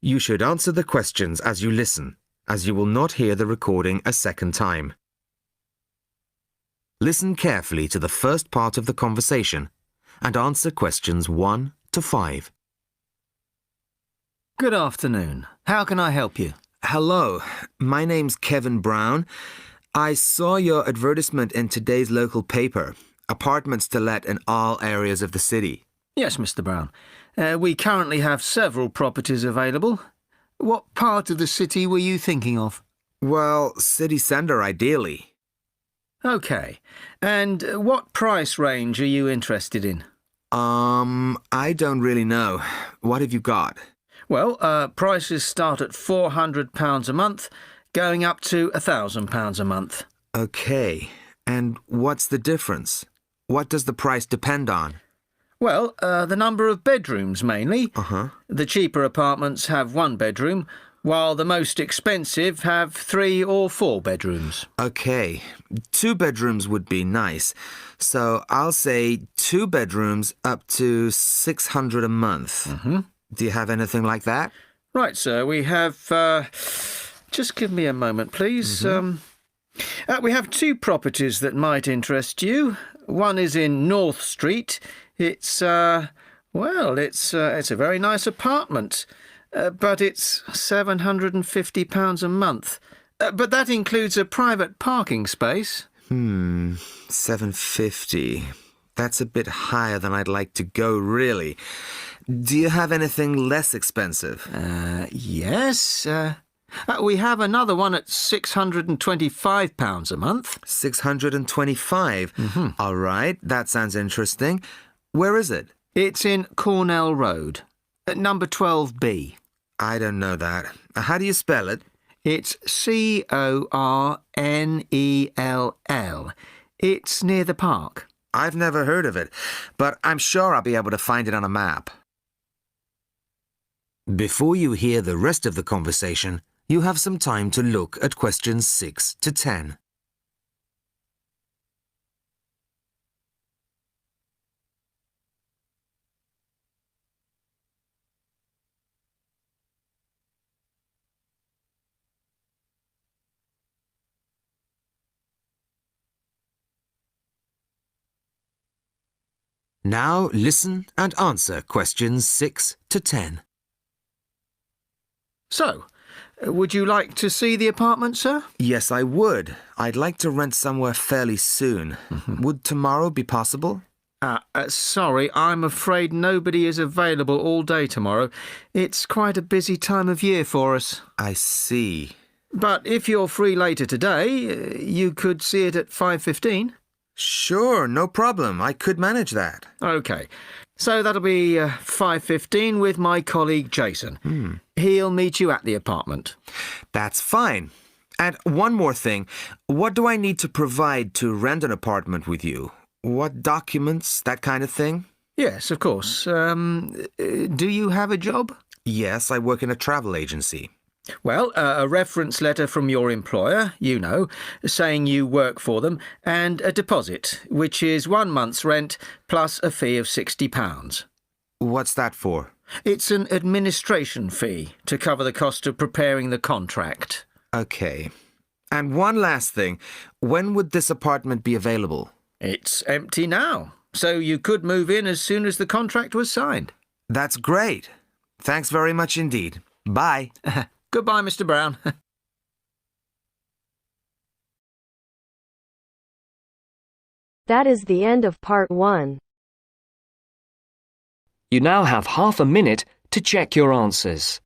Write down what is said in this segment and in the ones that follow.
You should answer the questions as you listen, as you will not hear the recording a second time. Listen carefully to the first part of the conversation and answer questions 1 to 5. Good afternoon. How can I help you? Hello, my name's Kevin Brown. I saw your advertisement in today's local paper. Apartments to let in all areas of the city. Yes, Mr. Brown. We currently have several properties available. What part of the city were you thinking of? Well, city centre ideally. OK. And what price range are you interested in? I don't really know. What have you got? Well, prices start at £400 a month, going up to £1,000 a month. OK. And what's the difference? What does the price depend on? Well, the number of bedrooms mainly. Uh-huh. The cheaper apartments have 1 bedroom, while the most expensive have 3 or 4 bedrooms. OK. 2 bedrooms would be nice. So I'll say 2 bedrooms up to £600 a month. Mm-hmm. Do you have anything like that? Right, sir. We have... just give me a moment, please. We have 2 properties that might interest you. One is in North Street. It's a very nice apartment, but it's £750 a month. But that includes a private parking space. £750. That's a bit higher than I'd like to go, really. Do you have anything less expensive? Yes. We have another one at £625 a month. 625? All right, that sounds interesting. Where is it? It's in Cornell Road, at number 12B. I don't know that. How do you spell it? It's Cornell. It's near the park. I've never heard of it, but I'm sure I'll be able to find it on a map. Before you hear the rest of the conversation, you have some time to look at questions 6 to 10. Now listen and answer questions 6 to 10. So, would you like to see the apartment, sir? Yes, I would. I'd like to rent somewhere fairly soon. Would tomorrow be possible? Sorry, I'm afraid nobody is available all day tomorrow. It's quite a busy time of year for us. I see. But if you're free later today, you could see it at 5:15. Sure, no problem. I could manage that. OK. So that'll be 5:15 with my colleague Jason. He'll meet you at the apartment. That's fine. And one more thing. What do I need to provide to rent an apartment with you? What documents, that kind of thing? Yes, of course. Do you have a job? Yes, I work in a travel agency. Well, a reference letter from your employer, saying you work for them, and a deposit, which is 1 month's rent plus a fee of £60. What's that for? It's an administration fee to cover the cost of preparing the contract. OK. And one last thing. When would this apartment be available? It's empty now, so you could move in as soon as the contract was signed. That's great. Thanks very much indeed. Bye. Goodbye, Mr. Brown. That is the end of part 1. You now have half a minute to check your answers.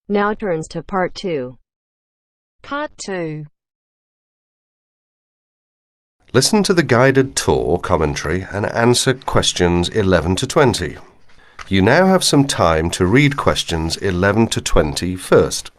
Now turns to part 2. Part 2. Listen to the guided tour commentary and answer questions 11 to 20. You now have some time to read questions 11 to 20 first.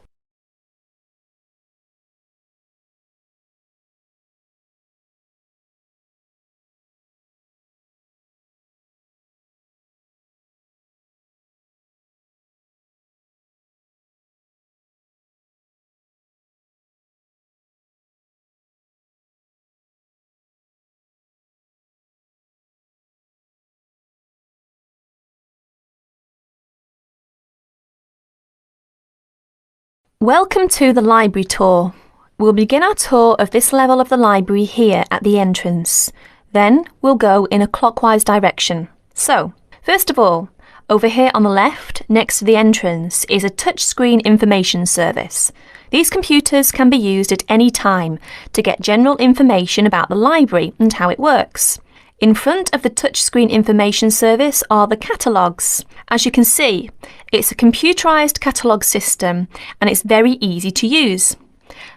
Welcome to the library tour. We'll begin our tour of this level of the library here at the entrance. Then we'll go in a clockwise direction. So, first of all, over here on the left, next to the entrance, is a touchscreen information service. These computers can be used at any time to get general information about the library and how it works. In front of the touchscreen information service are the catalogues. As you can see, it's a computerised catalogue system and it's very easy to use.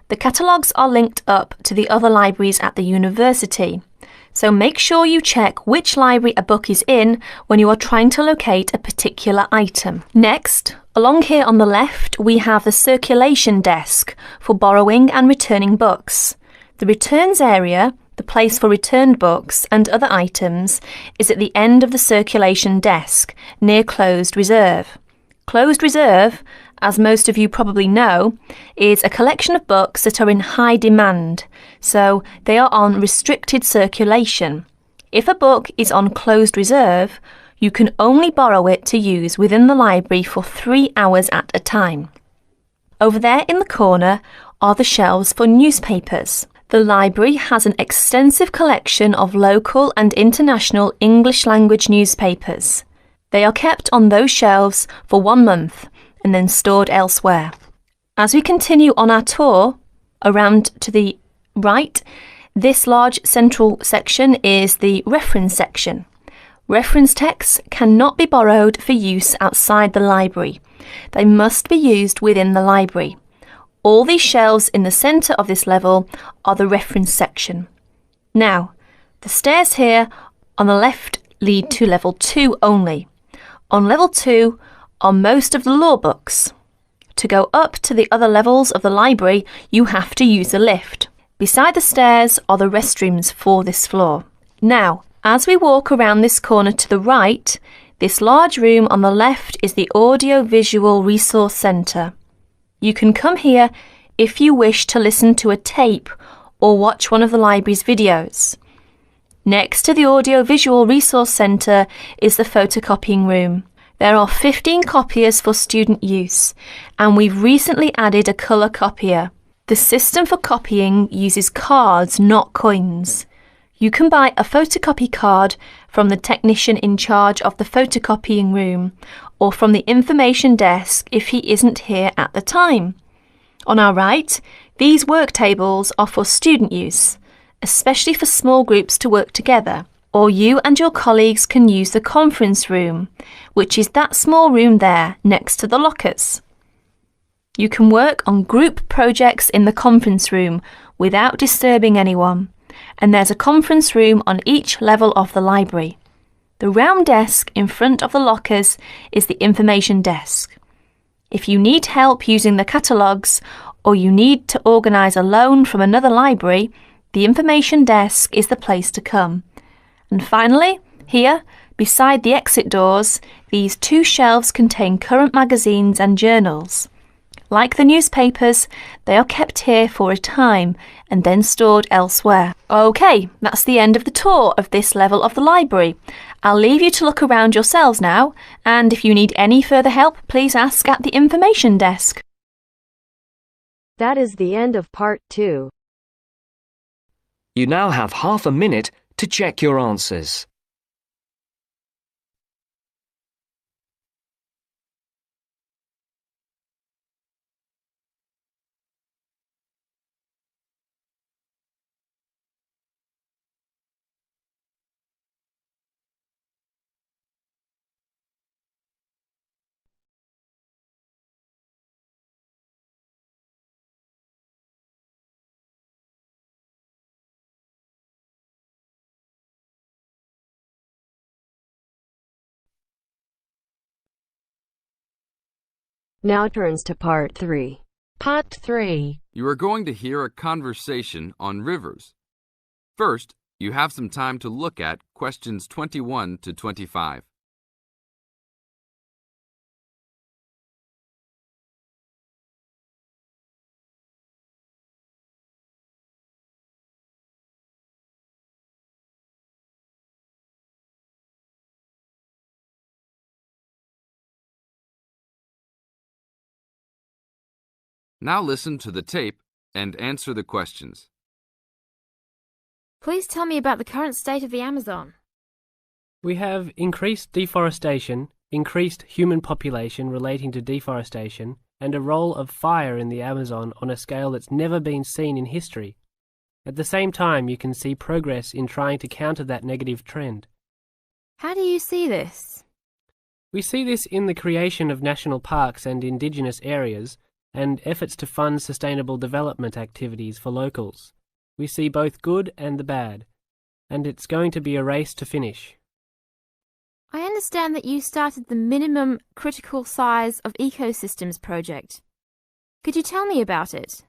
The catalogues are linked up to the other libraries at the university. So make sure you check which library a book is in when you are trying to locate a particular item. Next, along here on the left, we have the circulation desk for borrowing and returning books. The returns area, the place for returned books and other items, is at the end of the circulation desk, near closed reserve. Closed reserve, as most of you probably know, is a collection of books that are in high demand, so they are on restricted circulation. If a book is on closed reserve, you can only borrow it to use within the library for 3 hours at a time. Over there in the corner are the shelves for newspapers. The library has an extensive collection of local and international English language newspapers. They are kept on those shelves for 1 month and then stored elsewhere. As we continue on our tour, around to the right, this large central section is the reference section. Reference texts cannot be borrowed for use outside the library. They must be used within the library. All these shelves in the centre of this level are the reference section. Now, the stairs here on the left lead to level 2 only. On level 2 are most of the law books. To go up to the other levels of the library, you have to use a lift. Beside the stairs are the restrooms for this floor. Now, as we walk around this corner to the right, this large room on the left is the Audio-Visual Resource Centre. You can come here if you wish to listen to a tape or watch one of the library's videos. Next to the Audio-Visual Resource Centre is the photocopying room. There are 15 copiers for student use, and we've recently added a colour copier. The system for copying uses cards, not coins. You can buy a photocopy card from the technician in charge of the photocopying room or from the information desk if he isn't here at the time. On our right, these work tables are for student use, especially for small groups to work together, or you and your colleagues can use the conference room, which is that small room there next to the lockers. You can work on group projects in the conference room without disturbing anyone, and there's a conference room on each level of the library. The round desk in front of the lockers is the information desk. If you need help using the catalogues or you need to organise a loan from another library, the information desk is the place to come. And finally, here, beside the exit doors, these 2 shelves contain current magazines and journals. Like the newspapers, they are kept here for a time and then stored elsewhere. OK, that's the end of the tour of this level of the library. I'll leave you to look around yourselves now, and if you need any further help, please ask at the information desk. That is the end of part 2. You now have half a minute to check your answers. Now turns to part 3. Part 3. You are going to hear a conversation on rivers. First, you have some time to look at questions 21 to 25. Now listen to the tape and answer the questions. Please tell me about the current state of the Amazon. We have increased deforestation, increased human population relating to deforestation, and a role of fire in the Amazon on a scale that's never been seen in history. At the same time, you can see progress in trying to counter that negative trend. How do you see this? We see this in the creation of national parks and indigenous areas, and efforts to fund sustainable development activities for locals. We see both good and the bad, and it's going to be a race to finish. I understand that you started the Minimum Critical Size of Ecosystems project. Could you tell me about it?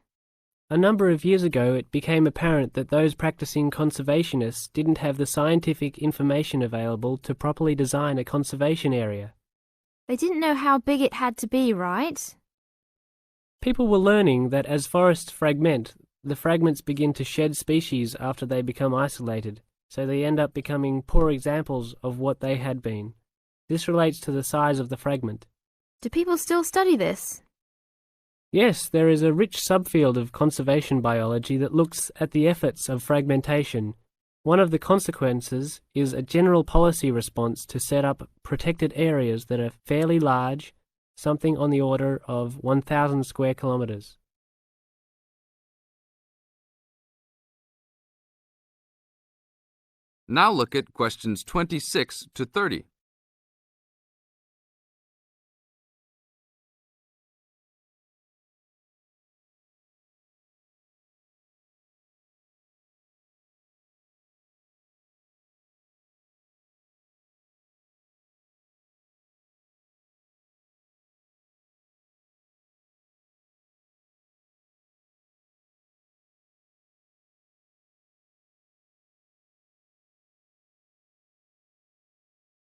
A number of years ago, it became apparent that those practicing conservationists didn't have the scientific information available to properly design a conservation area. They didn't know how big it had to be, right? People were learning that as forests fragment, the fragments begin to shed species after they become isolated, so they end up becoming poor examples of what they had been. This relates to the size of the fragment. Do people still study this? Yes, there is a rich subfield of conservation biology that looks at the efforts of fragmentation. One of the consequences is a general policy response to set up protected areas that are fairly large, something on the order of 1,000 square kilometres. Now look at questions 26 to 30.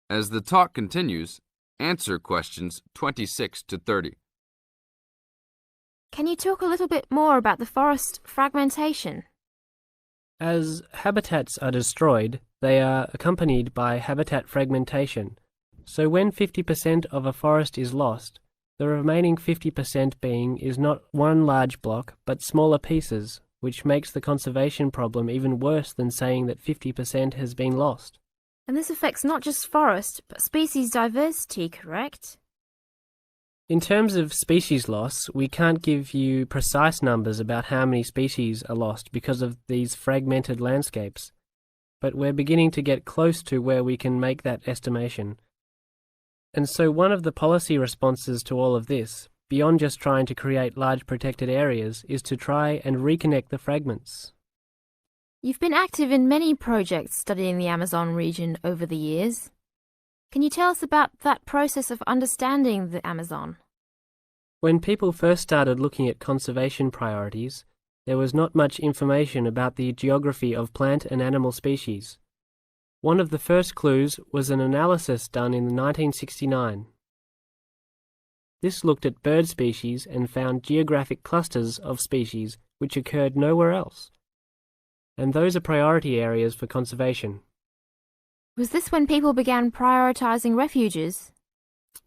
As the talk continues, answer questions 26 to 30. Can you talk a little bit more about the forest fragmentation? As habitats are destroyed, they are accompanied by habitat fragmentation. So when 50% of a forest is lost, the remaining 50% being is not one large block, but smaller pieces, which makes the conservation problem even worse than saying that 50% has been lost. And this affects not just forest, but species diversity, correct? In terms of species loss, we can't give you precise numbers about how many species are lost because of these fragmented landscapes, but we're beginning to get close to where we can make that estimation. And so one of the policy responses to all of this, beyond just trying to create large protected areas, is to try and reconnect the fragments. You've been active in many projects studying the Amazon region over the years. Can you tell us about that process of understanding the Amazon? When people first started looking at conservation priorities, there was not much information about the geography of plant and animal species. One of the first clues was an analysis done in 1969. This looked at bird species and found geographic clusters of species which occurred nowhere else. And those are priority areas for conservation. Was this when people began prioritising refuges?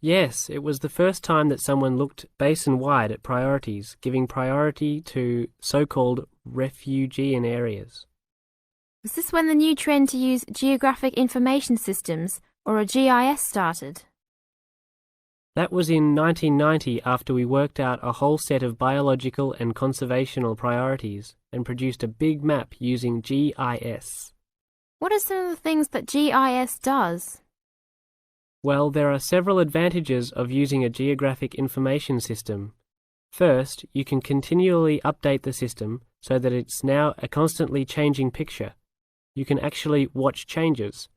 Yes, it was the first time that someone looked basin-wide at priorities, giving priority to so-called refugean areas. Was this when the new trend to use geographic information systems, or a GIS, started? That was in 1990 after we worked out a whole set of biological and conservational priorities and produced a big map using GIS. What are some of the things that GIS does? Well, there are several advantages of using a geographic information system. First, you can continually update the system so that it's now a constantly changing picture. You can actually watch changes.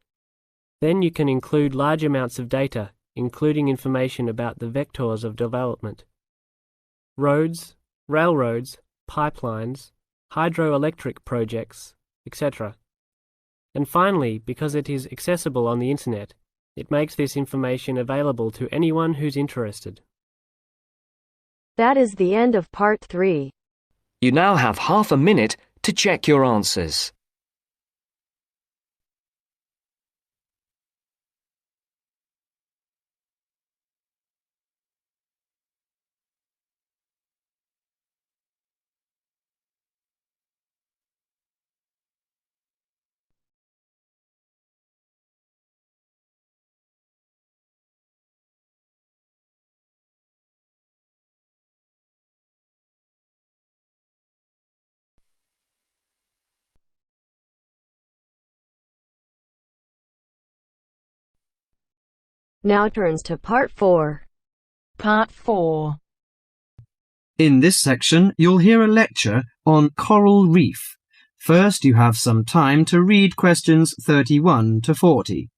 Then you can include large amounts of data, including information about the vectors of development. roads, railroads, pipelines, hydroelectric projects, etc. And finally, because it is accessible on the internet, it makes this information available to anyone who's interested. That is the end of part 3. You now have half a minute to check your answers. Now turns to part 4. Part 4. In this section, you'll hear a lecture on coral reef. First, you have some time to read questions 31 to 40.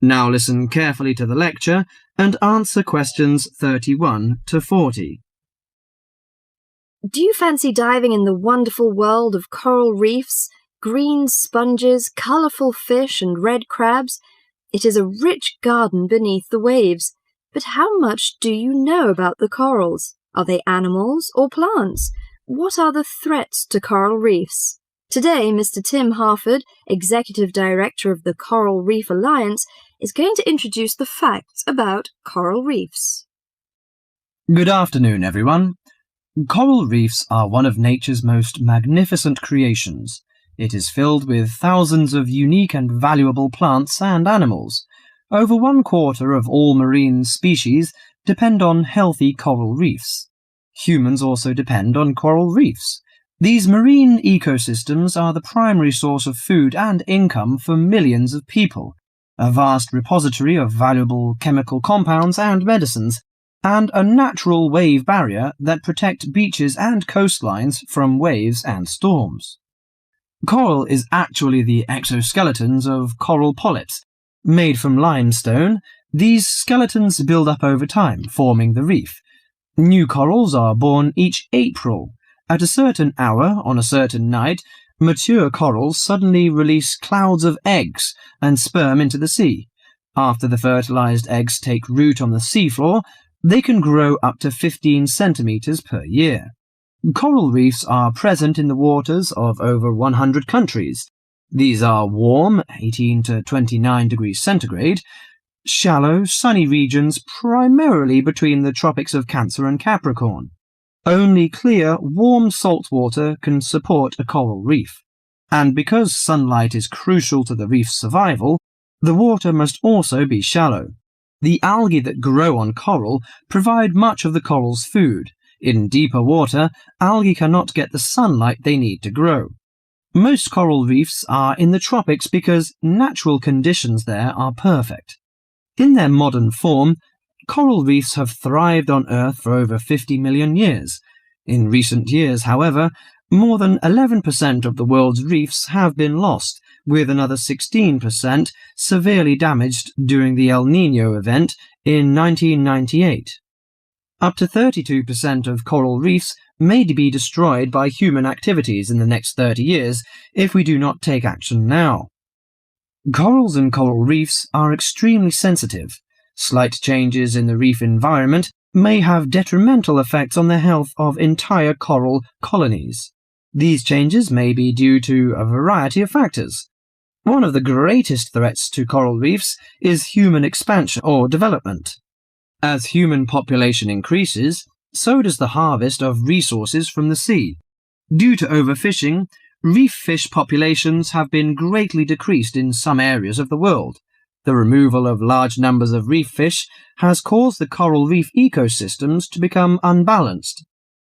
Now listen carefully to the lecture and answer questions 31 to 40. Do you fancy diving in the wonderful world of coral reefs, green sponges, colourful fish and red crabs? It is a rich garden beneath the waves. But how much do you know about the corals? Are they animals or plants? What are the threats to coral reefs? Today, Mr. Tim Harford, Executive Director of the Coral Reef Alliance, is going to introduce the facts about coral reefs. Good afternoon, everyone. Coral reefs are one of nature's most magnificent creations. It is filled with thousands of unique and valuable plants and animals. Over 1/4 of all marine species depend on healthy coral reefs. Humans also depend on coral reefs. These marine ecosystems are the primary source of food and income for millions of people, a vast repository of valuable chemical compounds and medicines, and a natural wave barrier that protect beaches and coastlines from waves and storms. Coral is actually the exoskeletons of coral polyps. Made from limestone, these skeletons build up over time, forming the reef. New corals are born each April. At a certain hour, on a certain night, mature corals suddenly release clouds of eggs and sperm into the sea. After the fertilized eggs take root on the seafloor, they can grow up to 15 centimeters per year. Coral reefs are present in the waters of over 100 countries. These are warm, 18 to 29 degrees centigrade, shallow, sunny regions primarily between the tropics of Cancer and Capricorn. Only clear, warm salt water can support a coral reef. And because sunlight is crucial to the reef's survival, the water must also be shallow. The algae that grow on coral provide much of the coral's food. In deeper water, algae cannot get the sunlight they need to grow. Most coral reefs are in the tropics because natural conditions there are perfect. In their modern form, coral reefs have thrived on Earth for over 50 million years. In recent years, however, more than 11% of the world's reefs have been lost, with another 16% severely damaged during the El Niño event in 1998. Up to 32% of coral reefs may be destroyed by human activities in the next 30 years if we do not take action now. Corals and coral reefs are extremely sensitive. Slight changes in the reef environment may have detrimental effects on the health of entire coral colonies. These changes may be due to a variety of factors. One of the greatest threats to coral reefs is human expansion or development. As human population increases, so does the harvest of resources from the sea. Due to overfishing, reef fish populations have been greatly decreased in some areas of the world. The removal of large numbers of reef fish has caused the coral reef ecosystems to become unbalanced.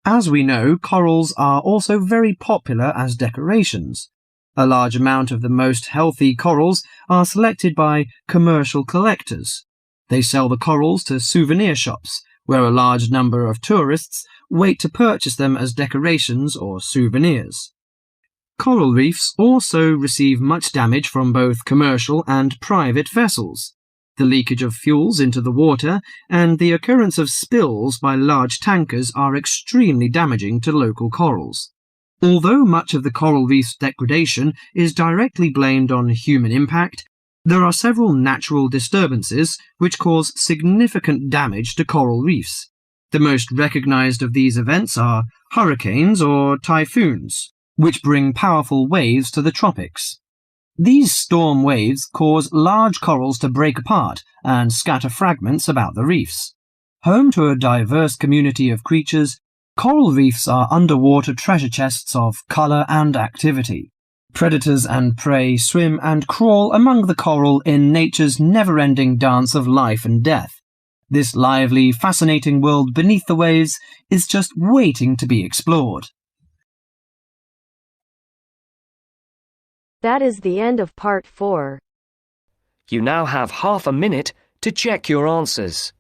As we know, corals are also very popular as decorations. A large amount of the most healthy corals are selected by commercial collectors. They sell the corals to souvenir shops, where a large number of tourists wait to purchase them as decorations or souvenirs. Coral reefs also receive much damage from both commercial and private vessels. The leakage of fuels into the water and the occurrence of spills by large tankers are extremely damaging to local corals. Although much of the coral reef's degradation is directly blamed on human impact, there are several natural disturbances which cause significant damage to coral reefs. The most recognized of these events are hurricanes or typhoons, which bring powerful waves to the tropics. These storm waves cause large corals to break apart and scatter fragments about the reefs. Home to a diverse community of creatures, coral reefs are underwater treasure chests of colour and activity. Predators and prey swim and crawl among the coral in nature's never-ending dance of life and death. This lively, fascinating world beneath the waves is just waiting to be explored. That is the end of part 4. You now have half a minute to check your answers.